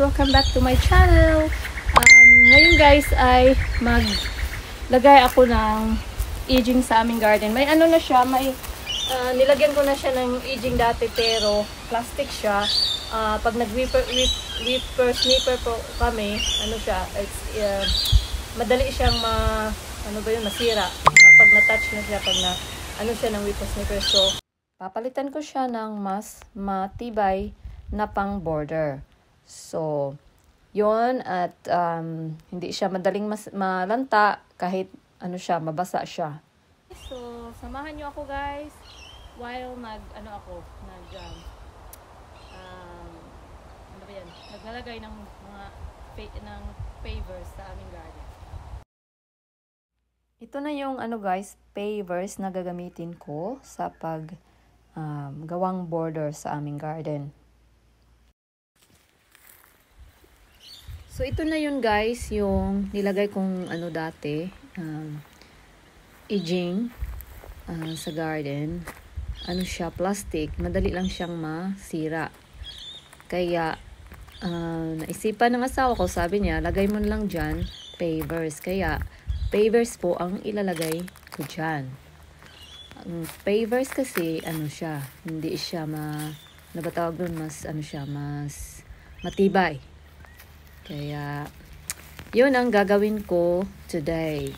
Welcome back to my channel. Ngayon guys ay maglagay ako ng aging sa aming garden. May ano na siya, nilagyan ko na siya ng aging dati pero plastic siya. Pag snipper po kami, ano siya, madali siyang masira. Pag na-touch na siya, pag siya ng whipper snipper. So, papalitan ko siya ng mas matibay na pang border. So, yun at hindi siya madaling malanta kahit mabasa siya. So, samahan niyo ako guys while naglalagay ng mga pavers sa aming garden. Ito na yung pavers na gagamitin ko sa gawang border sa aming garden. So, ito na yun guys, yung nilagay kong dati, aging sa garden. Siya, plastic. Madali lang siyang masira. Kaya, naisipan ng asawa ko, sabi niya, lagay mo lang dyan, pavers. Kaya, pavers po ang ilalagay ko dyan. Ang pavers kasi, siya, hindi siya nabatawag doon, mas matibay. Kaya, yun ang gagawin ko today.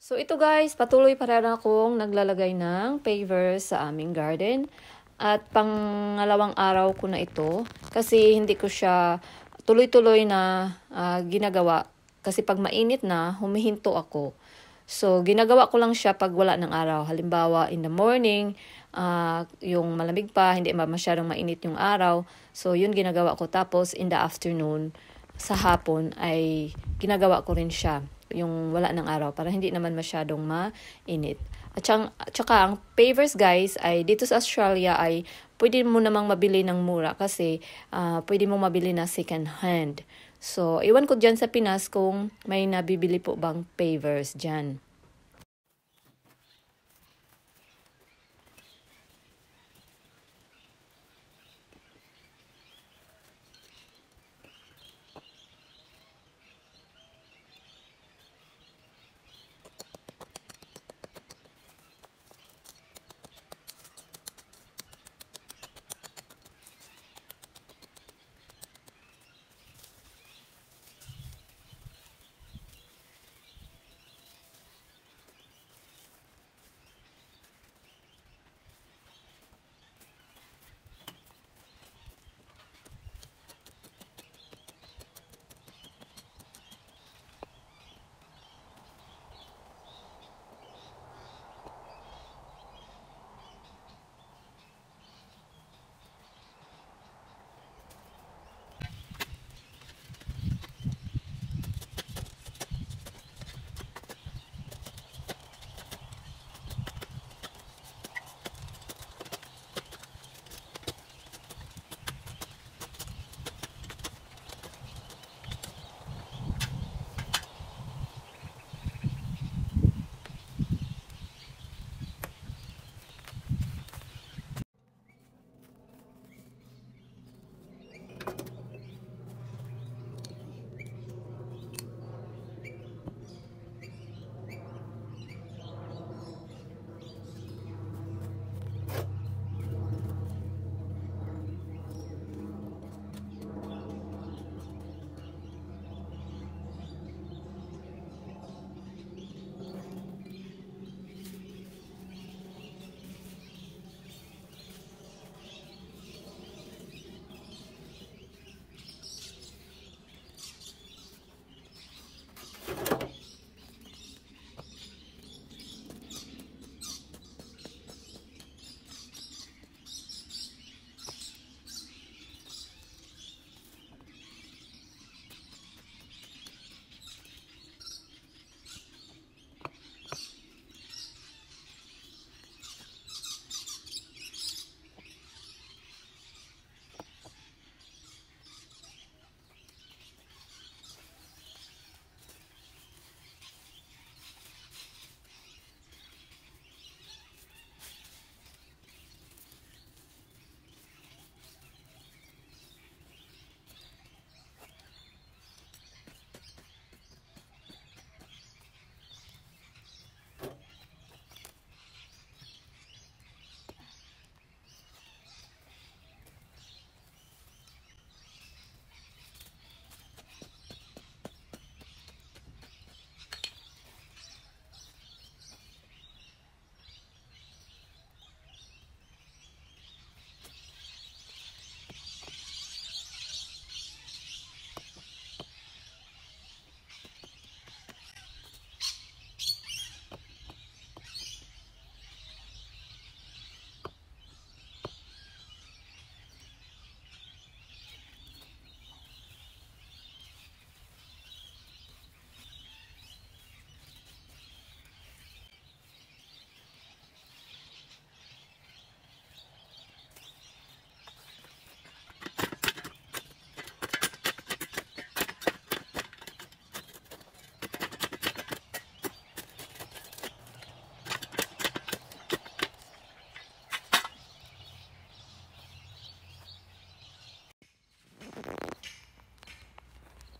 So ito guys, patuloy pa rin akong naglalagay ng pavers sa aming garden. At pangalawang araw ko na ito kasi hindi ko siya tuloy-tuloy na ginagawa. Kasi pag mainit na, humihinto ako. So ginagawa ko lang siya pag wala ng araw. Halimbawa in the morning, yung malamig pa, hindi masyadong mainit yung araw. So yun ginagawa ko. Tapos in the afternoon, sa hapon ay ginagawa ko rin siya yung wala ng araw para hindi naman masyadong mainit. At saka ang pavers guys ay dito sa Australia ay pwede mo namang mabili ng mura kasi pwede mo mabili na second hand. So iwan ko dyan sa Pinas kung may nabibili po bang pavers dyan.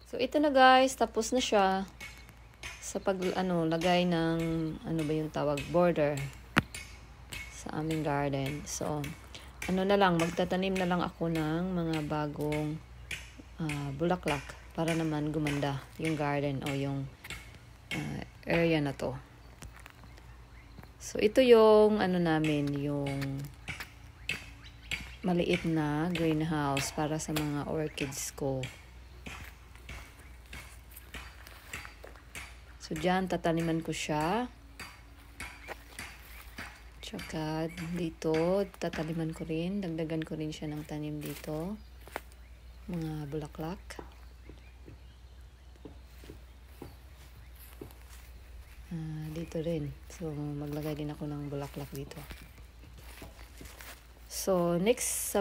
So ito na guys, tapos na siya sa lagay ng ba yung tawag, border sa aming garden. So na lang, magtatanim na lang ako ng mga bagong bulaklak para naman gumanda yung garden o yung area na to. So, ito yung ano namin, yung maliit na greenhouse para sa mga orchids ko. So, dyan, tataniman ko siya. Tsaka, dito, tataniman ko rin. Dagdagan ko rin siya ng tanim dito. Mga bulaklak. Dito rin. So, maglagay din ako ng bulaklak dito. So, next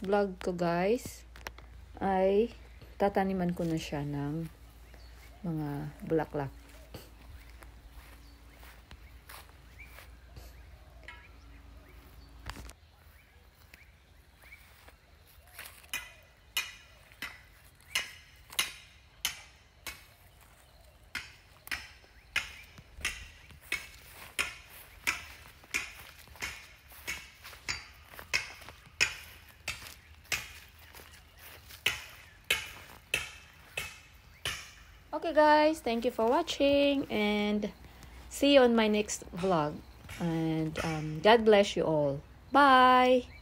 vlog ko guys, ay tataniman ko na siya ng mga bulaklak. Okay guys, thank you for watching and see you on my next vlog. And God bless you all. Bye!